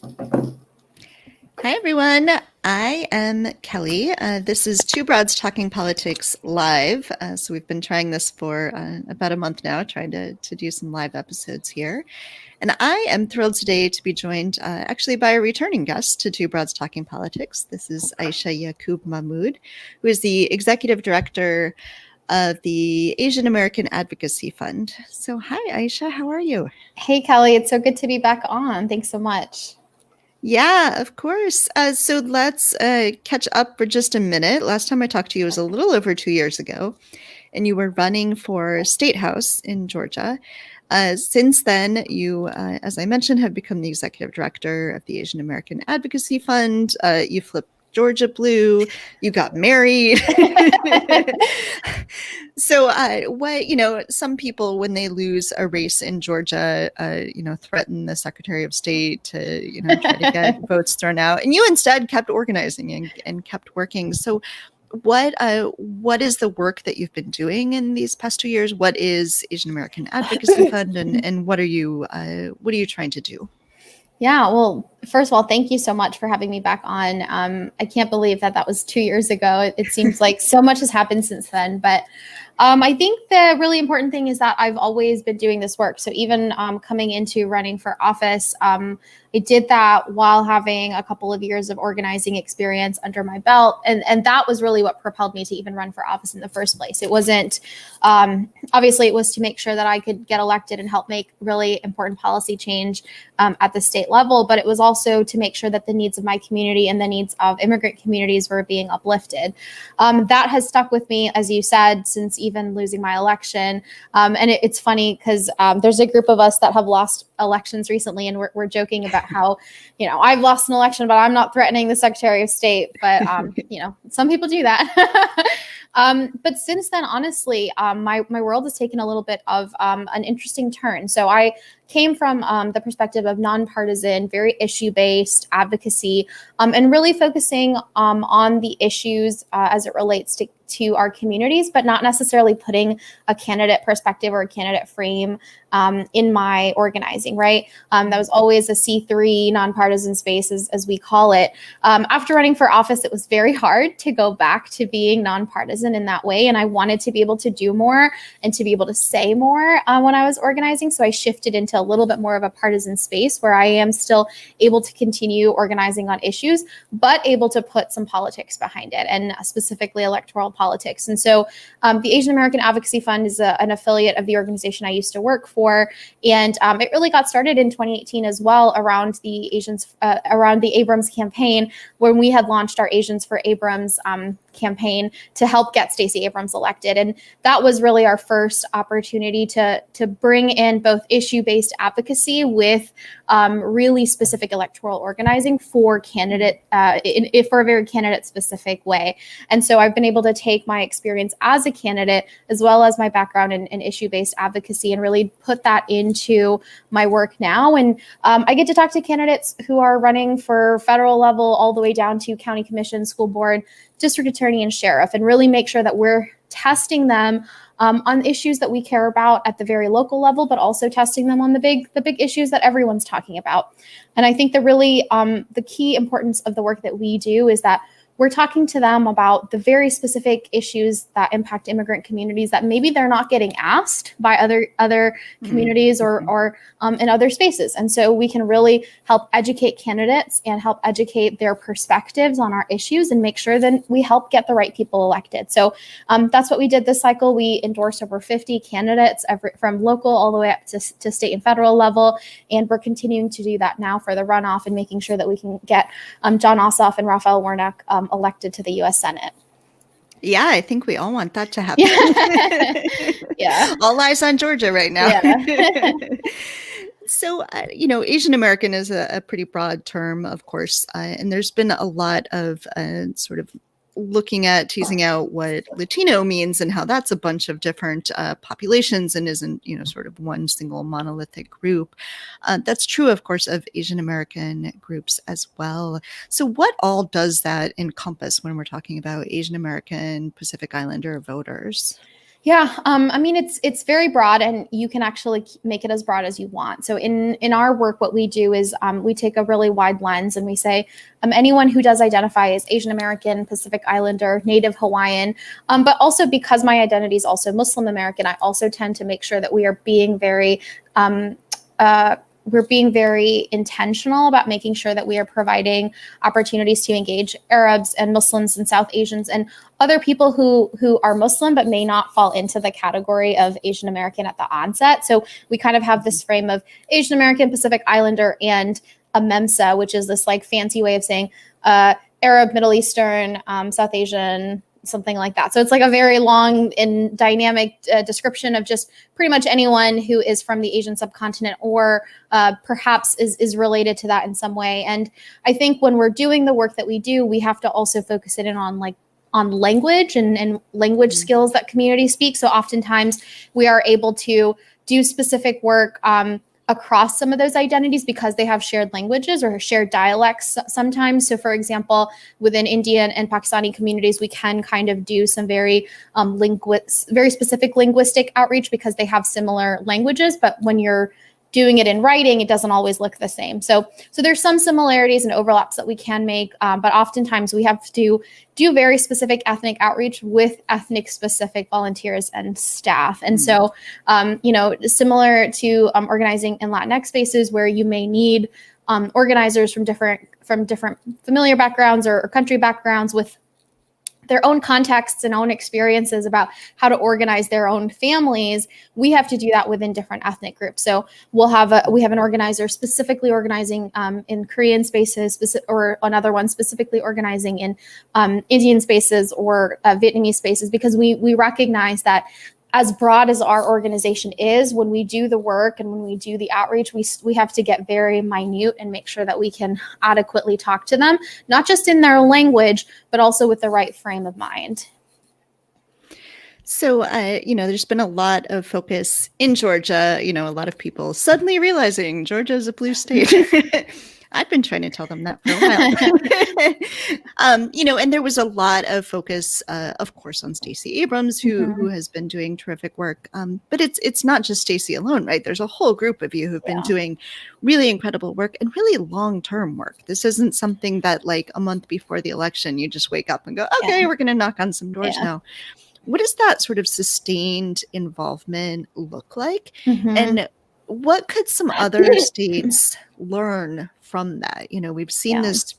Hi, everyone. I am Kelly. This is Two Broads Talking Politics Live. So we've been trying this for about a month now, trying to do some live episodes here. And I am thrilled today to be joined actually by a returning guest to Two Broads Talking Politics. This is Aisha Yaqoob Mahmood, who is the Executive Director of the Asian American Advocacy Fund. So hi, Aisha. How are you? Hey, Kelly. It's so good to be back on. Thanks so much. Yeah, of course. So let's catch up for just a minute. Last time I talked to you was a little over 2 years ago, and you were running for State House in Georgia. Since then, you, as I mentioned, have become the executive director of the Asian American Advocacy Fund. You flipped Georgia blue. You got married. So some people, when they lose a race in Georgia, threaten the Secretary of State to, try to get votes thrown out. And you instead kept organizing and kept working. So what is the work that you've been doing in these past 2 years? What is Asian American Advocacy Fund, and what are you trying to do? Yeah, well, first of all, thank you so much for having me back on. I can't believe that was 2 years ago. It seems like so much has happened since then, but I think the really important thing is that I've always been doing this work. So even coming into running for office, I did that while having a couple of years of organizing experience under my belt. And that was really what propelled me to even run for office in the first place. It wasn't, obviously, it was to make sure that I could get elected and help make really important policy change at the state level. But it was also to make sure that the needs of my community and the needs of immigrant communities were being uplifted. That has stuck with me, as you said, since even losing my election. And it's funny because there's a group of us that have lost elections recently, and we're joking about how, I've lost an election, but I'm not threatening the Secretary of State. But, some people do that. But since then, honestly, my world has taken a little bit of an interesting turn. So I came from the perspective of nonpartisan, very issue-based advocacy, and really focusing on the issues as it relates to our communities, but not necessarily putting a candidate perspective or a candidate frame in my organizing, right? That was always a C3 nonpartisan space, as we call it. After running for office, it was very hard to go back to being nonpartisan in that way. And I wanted to be able to do more and to be able to say more when I was organizing. So I shifted into a little bit more of a partisan space where I am still able to continue organizing on issues, but able to put some politics behind it, and specifically electoral politics. And so the Asian American Advocacy Fund is an affiliate of the organization I used to work for. And it really got started in 2018 as well around the Abrams campaign, when we had launched our Asians for Abrams campaign to help get Stacey Abrams elected. And that was really our first opportunity to bring in both issue-based advocacy with really specific electoral organizing for for a very candidate-specific way. And so I've been able to take my experience as a candidate, as well as my background in issue-based advocacy, and really put that into my work now. And I get to talk to candidates who are running for federal level all the way down to county commission, school board, district attorney, and sheriff, and really make sure that we're testing them on issues that we care about at the very local level, but also testing them on the big issues that everyone's talking about. And I think the key importance of the work that we do is that we're talking to them about the very specific issues that impact immigrant communities that maybe they're not getting asked by other communities or in other spaces. And so we can really help educate candidates and help educate their perspectives on our issues and make sure that we help get the right people elected. So that's what we did this cycle. We endorsed over 50 candidates from local all the way up to state and federal level. And we're continuing to do that now for the runoff and making sure that we can get John Ossoff and Raphael Warnock elected to the U.S. Senate. Yeah, I think we all want that to happen. Yeah. All eyes on Georgia right now. Yeah. So, Asian American is a pretty broad term, of course, and there's been a lot of sort of teasing out what Latino means and how that's a bunch of different populations and isn't, sort of one single monolithic group. That's true, of course, of Asian American groups as well. So what all does that encompass when we're talking about Asian American Pacific Islander voters? Yeah, I mean, it's very broad, and you can actually make it as broad as you want. So in our work, what we do is we take a really wide lens, and we say anyone who does identify as Asian American, Pacific Islander, Native Hawaiian, but also because my identity is also Muslim American, I also tend to make sure that we are being very we're being very intentional about making sure that we are providing opportunities to engage Arabs and Muslims and South Asians and other people who are Muslim but may not fall into the category of Asian American at the onset. So we kind of have this frame of Asian American, Pacific Islander, and a MEMSA, which is this like fancy way of saying Arab, Middle Eastern, South Asian, something like that. So it's like a very long and dynamic description of just pretty much anyone who is from the Asian subcontinent or perhaps is related to that in some way. And I think when we're doing the work that we do, we have to also focus it in on language and language skills that communities speak. So oftentimes we are able to do specific work across some of those identities because they have shared languages or shared dialects sometimes. So for example, within Indian and Pakistani communities, we can kind of do some very very specific linguistic outreach because they have similar languages, but when you're doing it in writing, it doesn't always look the same. So there's some similarities and overlaps that we can make, but oftentimes we have to do very specific ethnic outreach with ethnic specific volunteers and staff. And so, similar to organizing in Latinx spaces where you may need organizers from different familiar backgrounds or country backgrounds with their own contexts and own experiences about how to organize their own families, we have to do that within different ethnic groups. So we have an organizer specifically organizing in Korean spaces, or another one specifically organizing in Indian spaces or Vietnamese spaces, because we recognize that as broad as our organization is, when we do the work and when we do the outreach, we have to get very minute and make sure that we can adequately talk to them, not just in their language, but also with the right frame of mind. So, there's been a lot of focus in Georgia, a lot of people suddenly realizing Georgia is a blue state. I've been trying to tell them that for a while. And there was a lot of focus, of course, on Stacey Abrams, who has been doing terrific work. But it's not just Stacey alone, right? There's a whole group of you who've been doing really incredible work and really long-term work. This isn't something that like a month before the election, you just wake up and go, okay, we're going to knock on some doors now. What does that sort of sustained involvement look like? And what could some other states learn from that? We've seen this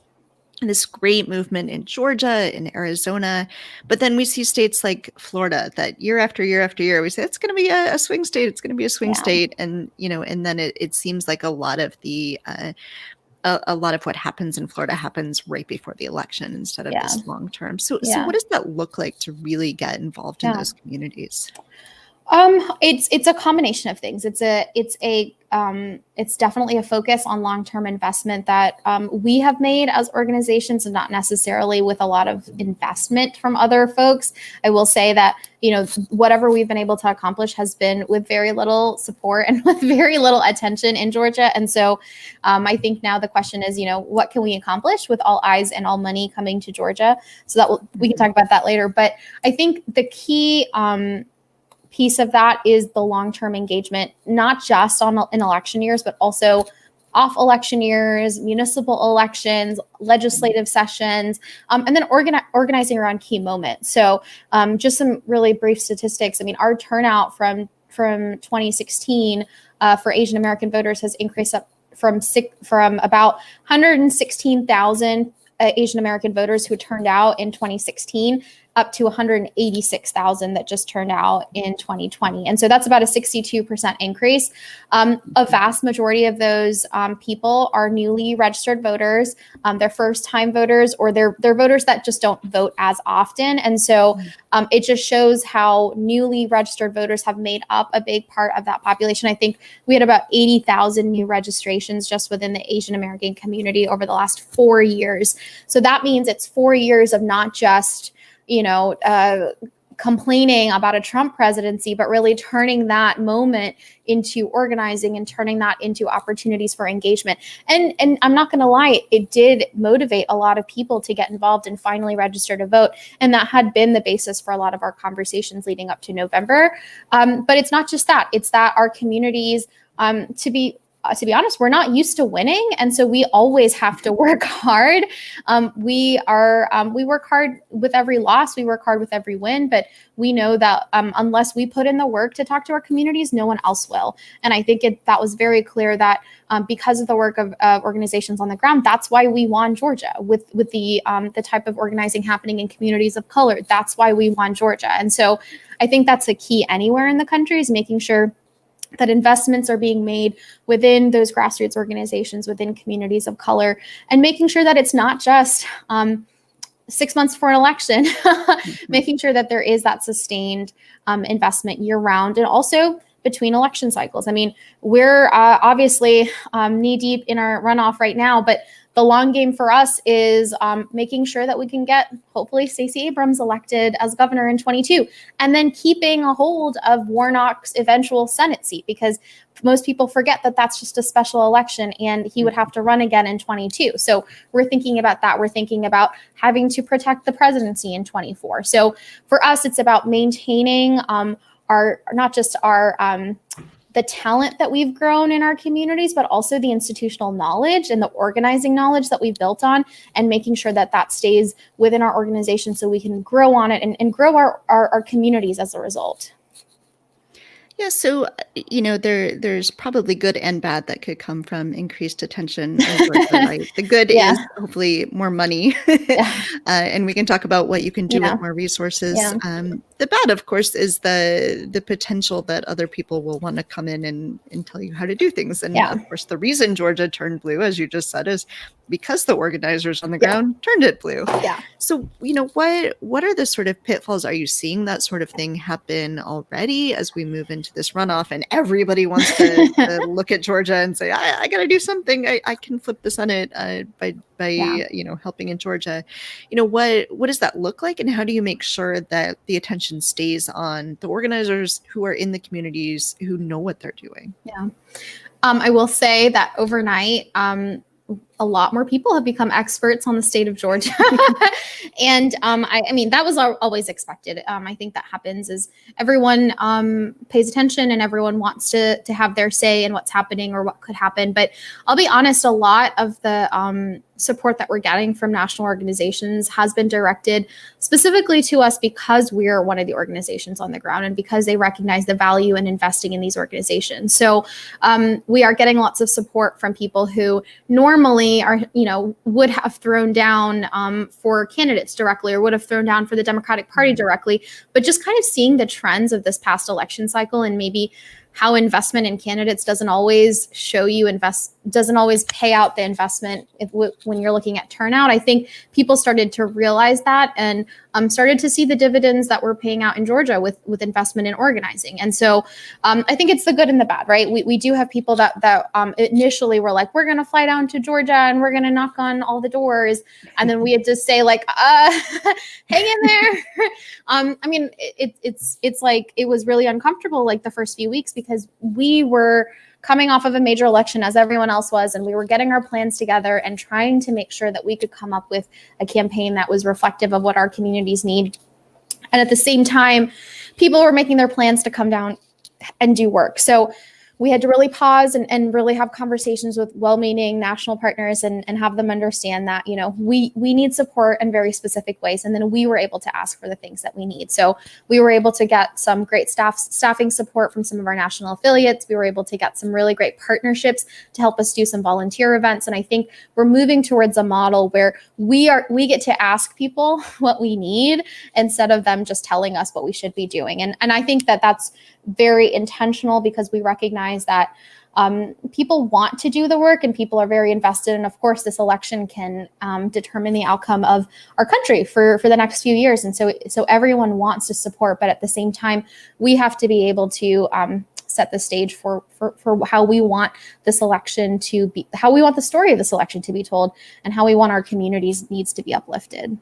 great movement in Georgia, in Arizona, but then we see states like Florida that year after year after year, we say it's going to be a swing state. It's going to be a swing state. And, and then it seems like a lot of what happens in Florida happens right before the election instead of this long term. So what does that look like to really get involved in those communities? It's a combination of things. It's definitely a focus on long-term investment that we have made as organizations, and not necessarily with a lot of investment from other folks. I will say that, whatever we've been able to accomplish has been with very little support and with very little attention in Georgia. And so I think now the question is, what can we accomplish with all eyes and all money coming to Georgia? So that we can talk about that later. But I think the key piece of that is the long-term engagement, not just in election years, but also off election years, municipal elections, legislative sessions, and then organizing around key moments. So just some really brief statistics. I mean, our turnout from 2016 for Asian American voters has increased up from about 116,000 Asian American voters who turned out in 2016 up to 186,000 that just turned out in 2020. And so that's about a 62% increase. A vast majority of those people are newly registered voters. They're first-time voters, or they're voters that just don't vote as often. And so it just shows how newly registered voters have made up a big part of that population. I think we had about 80,000 new registrations just within the Asian American community over the last 4 years. So that means it's 4 years of not just complaining about a Trump presidency, but really turning that moment into organizing and turning that into opportunities for engagement. And I'm not going to lie, it did motivate a lot of people to get involved and finally register to vote. And that had been the basis for a lot of our conversations leading up to November. But it's not just that, it's that our communities, to be honest, we're not used to winning. And so we always have to work hard. We work hard with every loss, we work hard with every win, but we know that unless we put in the work to talk to our communities, no one else will. And I think that was very clear that because of the work of organizations on the ground, that's why we won Georgia with the type of organizing happening in communities of color. That's why we won Georgia. And so I think that's a key anywhere in the country, is making sure that investments are being made within those grassroots organizations, within communities of color, and making sure that it's not just 6 months before an election, making sure that there is that sustained investment year round, and also between election cycles. I mean, we're obviously knee deep in our runoff right now, but the long game for us is making sure that we can get, hopefully, Stacey Abrams elected as governor in 22, and then keeping a hold of Warnock's eventual Senate seat, because most people forget that that's just a special election and he would have to run again in 22. So we're thinking about that. We're thinking about having to protect the presidency in 24. So for us, it's about maintaining the talent that we've grown in our communities, but also the institutional knowledge and the organizing knowledge that we've built on, and making sure that that stays within our organization so we can grow on it and grow our communities as a result. Yeah, so, there's probably good and bad that could come from increased attention in Georgia, right? The good is hopefully more money, and we can talk about what you can do with more resources. The bad, of course, is the potential that other people will want to come in and tell you how to do things. And of course, the reason Georgia turned blue, as you just said, is because the organizers on the ground turned it blue. So, what are the sort of pitfalls? Are you seeing that sort of thing happen already as we move into this runoff and everybody wants to look at Georgia and say, I got to do something. I can flip the Senate by helping in Georgia. What does that look like? And how do you make sure that the attention stays on the organizers who are in the communities who know what they're doing? I will say that overnight, a lot more people have become experts on the state of Georgia. And I mean, that was always expected. I think that happens as everyone pays attention and everyone wants to have their say in what's happening or what could happen. But I'll be honest, a lot of the support that we're getting from national organizations has been directed specifically to us because we're one of the organizations on the ground and because they recognize the value in investing in these organizations. So we are getting lots of support from people who normally would have thrown down for candidates directly or would have thrown down for the Democratic Party directly, but just kind of seeing the trends of this past election cycle and maybe how investment in candidates doesn't always pay out the investment when you're looking at turnout. I think people started to realize that and started to see the dividends that we're paying out in Georgia with investment in organizing. And so I think it's the good and the bad, right? We do have people that initially were like, we're going to fly down to Georgia and we're going to knock on all the doors. And then we had to say like, hang in there. I mean, it's like, it was really uncomfortable like the first few weeks because we were coming off of a major election as everyone else was, and we were getting our plans together and trying to make sure that we could come up with a campaign that was reflective of what our communities need. And at the same time, people were making their plans to come down and do work. So we had to really pause and really have conversations with well-meaning national partners and have them understand that, we need support in very specific ways. And then we were able to ask for the things that we need. So we were able to get some great staffing support from some of our national affiliates. We were able to get some really great partnerships to help us do some volunteer events. And I think we're moving towards a model where we get to ask people what we need instead of them just telling us what we should be doing. And I think that that's very intentional because we recognize that people want to do the work and people are very invested. And of course, this election can determine the outcome of our country for the next few years. And so everyone wants to support, but at the same time, we have to be able to set the stage for how we want this election to be, how we want the story of this election to be told, and how we want our communities' needs to be uplifted.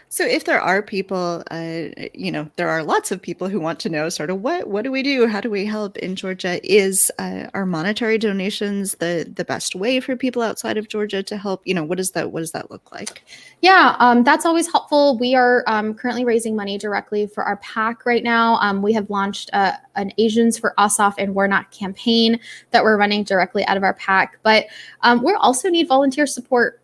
So if there are people, there are lots of people who want to know sort of what do we do? How do we help in Georgia? Is are monetary donations the best way for people outside of Georgia to help? What does that look like? Yeah, that's always helpful. We are currently raising money directly for our PAC right now. We have launched an Asians for Asaf and We're Not campaign that we're running directly out of our PAC. But we also need volunteer support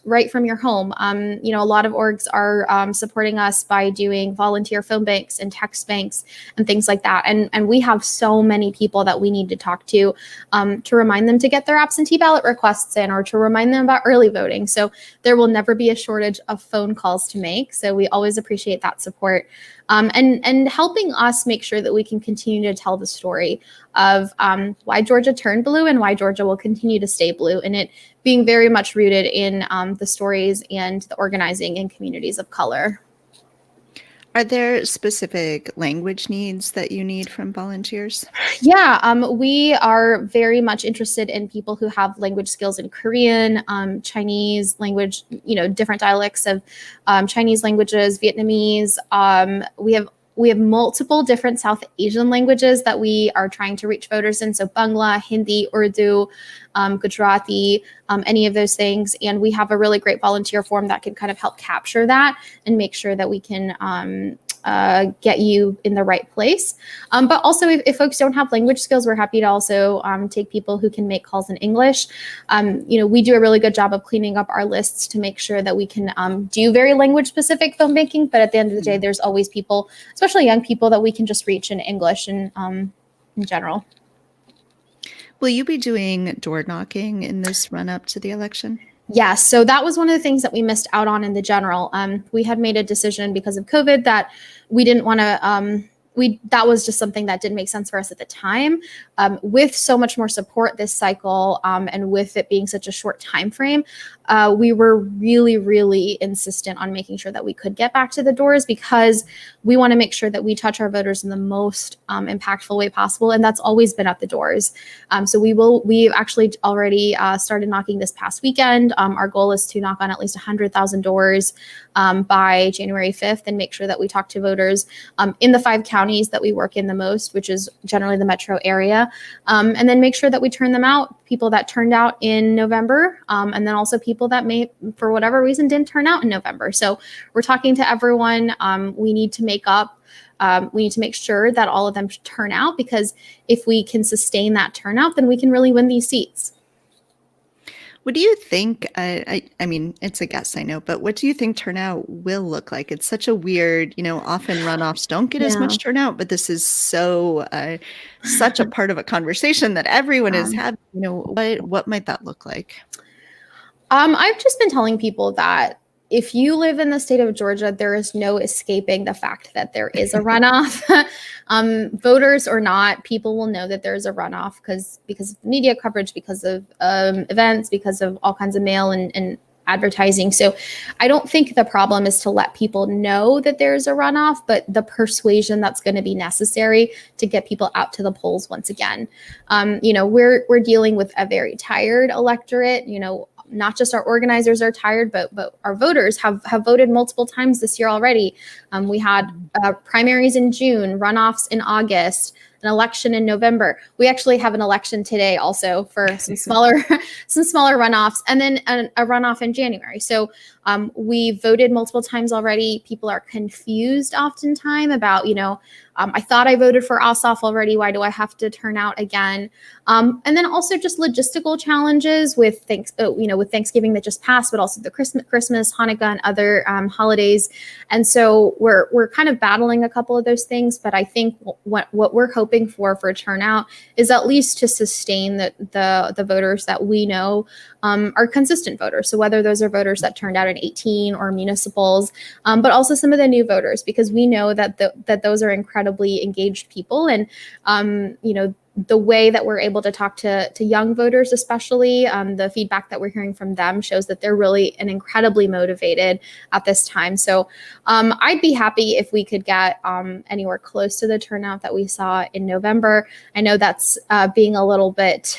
right from your home. A lot of orgs are supporting us by doing volunteer phone banks and text banks and things like that. And we have so many people that we need to talk to remind them to get their absentee ballot requests in or to remind them about early voting. So there will never be a shortage of phone calls to make. So we always appreciate that support. And helping us make sure that we can continue to tell the story of why Georgia turned blue and why Georgia will continue to stay blue, and it being very much rooted in the stories and the organizing in communities of color. Are there specific language needs that you need from volunteers? Yeah, we are very much interested in people who have language skills in Korean, Chinese language, different dialects of Chinese languages, Vietnamese. We have multiple different South Asian languages that we are trying to reach voters in. So Bangla, Hindi, Urdu, Gujarati, any of those things. And we have a really great volunteer form that can kind of help capture that and make sure that we can get you in the right place. But also, if folks don't have language skills, we're happy to also take people who can make calls in English. We do a really good job of cleaning up our lists to make sure that we can do very language-specific phone banking. But at the end of the day, there's always people, especially young people, that we can just reach in English and in general. Will you be doing door knocking in this run up to the election? Yes. So that was one of the things that we missed out on in the general. We had made a decision because of COVID that we didn't want to, that was just something that didn't make sense for us at the time. With so much more support this cycle, and with it being such a short time frame, we were really, really insistent on making sure that we could get back to the doors because we want to make sure that we touch our voters in the most impactful way possible. And that's always been at the doors. So we've actually already started knocking this past weekend. Our goal is to knock on at least 100,000 doors by January 5th and make sure that we talk to voters in the 5 counties that we work in the most, which is generally the metro area. And then make sure that we turn them out, people that turned out in November, and then also people that may, for whatever reason, didn't turn out in November. So we're talking to everyone. We need to make sure that all of them turn out, because if we can sustain that turnout, then we can really win these seats. What do you think? I mean, it's a guess, I know, but what do you think turnout will look like? It's such a weird, often runoffs don't get as much turnout, but this is such a part of a conversation that everyone is having. What might that look like? I've just been telling people that if you live in the state of Georgia, there is no escaping the fact that there is a runoff. Voters or not, people will know that there's a runoff because of media coverage, because of events, because of all kinds of mail and advertising. So I don't think the problem is to let people know that there's a runoff, but the persuasion that's going to be necessary to get people out to the polls once again. We're dealing with a very tired electorate. Not just our organizers are tired, but our voters have voted multiple times this year already. We had primaries in June, runoffs in August, an election in November. We actually have an election today also for some smaller runoffs, and then a runoff in January. So we voted multiple times already. People are confused oftentimes about, I thought I voted for Asaf already. Why do I have to turn out again? And then also just logistical challenges with Thanksgiving that just passed, but also the Christmas, Hanukkah, and other holidays. And so we're kind of battling a couple of those things. But I think what we're hoping for turnout is at least to sustain the voters that we know are consistent voters. So whether those are voters that turned out in 18 or municipals, but also some of the new voters, because we know that those are incredibly engaged people. And, the way that we're able to talk to young voters, especially the feedback that we're hearing from them shows that they're really and incredibly motivated at this time. So I'd be happy if we could get anywhere close to the turnout that we saw in November. I know that's being a little bit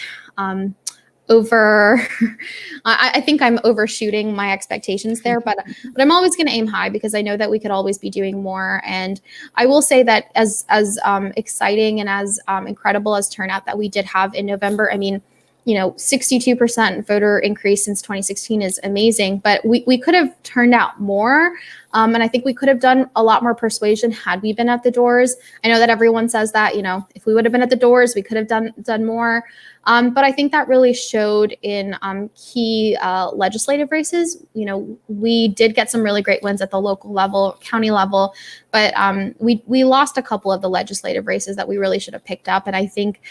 I think I'm overshooting my expectations there, but I'm always going to aim high because I know that we could always be doing more. And I will say that as exciting and as incredible as turnout that we did have in November, I mean, 62% voter increase since 2016 is amazing, but we could have turned out more. And I think we could have done a lot more persuasion had we been at the doors. I know that everyone says that, if we would have been at the doors, we could have done more. But I think that really showed in key legislative races. We did get some really great wins at the local level, county level, but we lost a couple of the legislative races that we really should have picked up. And I think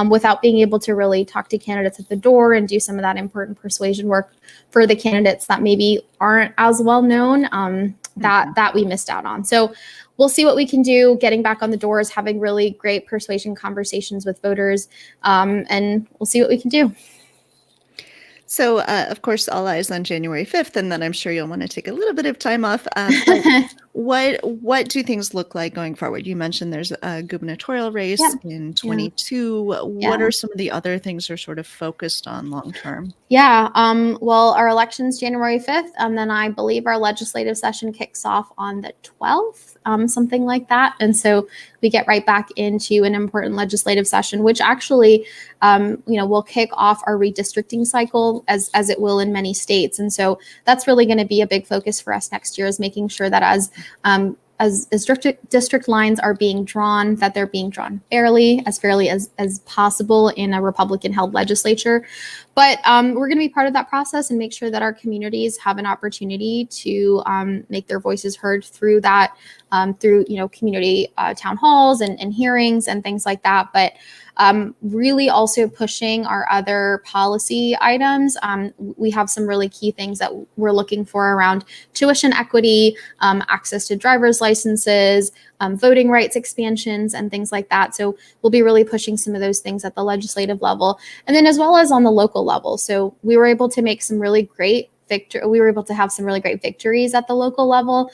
without being able to really talk to candidates at the door and do some of that important persuasion work for the candidates that maybe aren't as well known, that we missed out on. So we'll see what we can do, getting back on the doors, having really great persuasion conversations with voters, and we'll see what we can do. So, of course, all eyes on January 5th, and then I'm sure you'll want to take a little bit of time off. But what do things look like going forward? You mentioned there's a gubernatorial race in 22. What are some of the other things you're sort of focused on long term? Yeah. Well, our election's January 5th, and then I believe our legislative session kicks off on the 12th, something like that. And so we get right back into an important legislative session, which actually, will kick off our redistricting cycle as it will in many states. And so that's really going to be a big focus for us next year, is making sure that as district lines are being drawn, that they're being drawn fairly as possible in a Republican-held legislature. But we're going to be part of that process and make sure that our communities have an opportunity to make their voices heard through that, through community town halls and hearings and things like that. But really also pushing our other policy items. We have some really key things that we're looking for around tuition equity, access to driver's licenses, voting rights expansions, and things like that. So we'll be really pushing some of those things at the legislative level, and then as well as on the local level. So we were able to make some really great have some really great victories at the local level.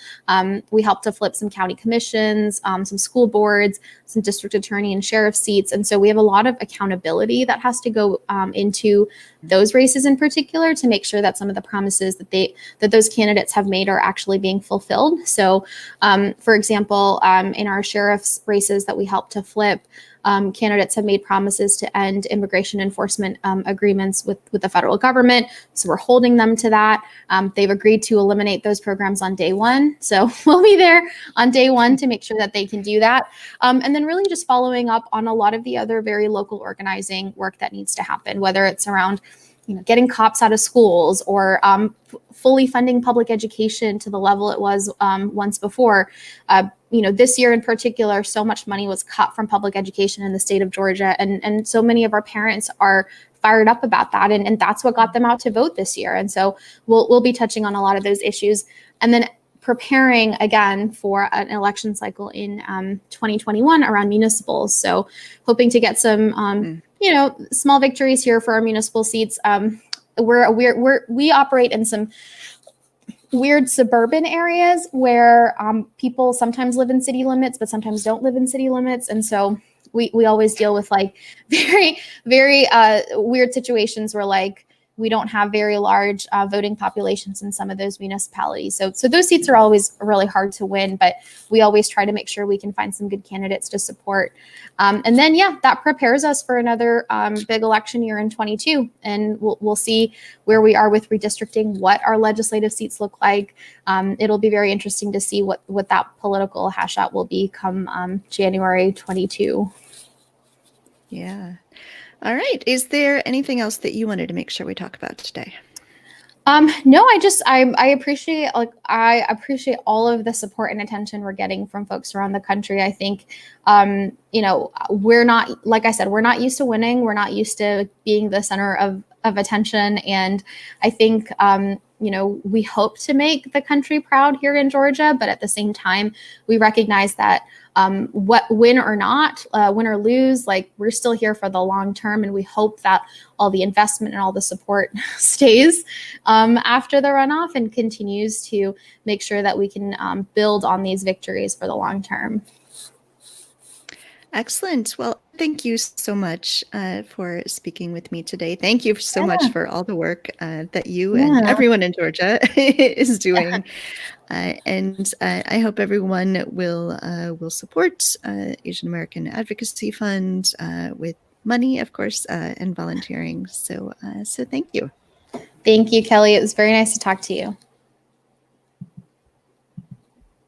We helped to flip some county commissions, some school boards, some district attorney and sheriff seats. And so we have a lot of accountability that has to go into those races in particular to make sure that some of the promises that those candidates have made are actually being fulfilled. So for example, in our sheriff's races that we helped to flip, candidates have made promises to end immigration enforcement agreements with the federal government. So we're holding them to that. They've agreed to eliminate those programs on day one. So we'll be there on day one to make sure that they can do that. And then really just following up on a lot of the other very local organizing work that needs to happen, whether it's around getting cops out of schools or fully funding public education to the level it was once before. This year in particular, so much money was cut from public education in the state of Georgia. And so many of our parents are fired up about that. And that's what got them out to vote this year. And so we'll be touching on a lot of those issues. And then preparing again for an election cycle in 2021 around municipals. So hoping to get some, small victories here for our municipal seats. We operate in some weird suburban areas where people sometimes live in city limits, but sometimes don't live in city limits. And so we always deal with like very, very weird situations where like we don't have very large voting populations in some of those municipalities. So those seats are always really hard to win, but we always try to make sure we can find some good candidates to support. And then, that prepares us for another big election year in 22. And we'll see where we are with redistricting, what our legislative seats look like. It'll be very interesting to see what that political hash out will be come January 22. Yeah. All right. Is there anything else that you wanted to make sure we talk about today? No, I appreciate all of the support and attention we're getting from folks around the country. I think, we're not, like I said, we're not used to winning. We're not used to being the center of attention. And I think, we hope to make the country proud here in Georgia, but at the same time, we recognize that win or lose, like we're still here for the long term, and we hope that all the investment and all the support stays after the runoff and continues to make sure that we can build on these victories for the long term. Excellent. Well, thank you so much for speaking with me today. Thank you so much Yeah. for all the work that you and Yeah. everyone in Georgia is doing. And I hope everyone will support Asian American Advocacy Fund with money, of course, and volunteering. So thank you. Thank you, Kelly. It was very nice to talk to you.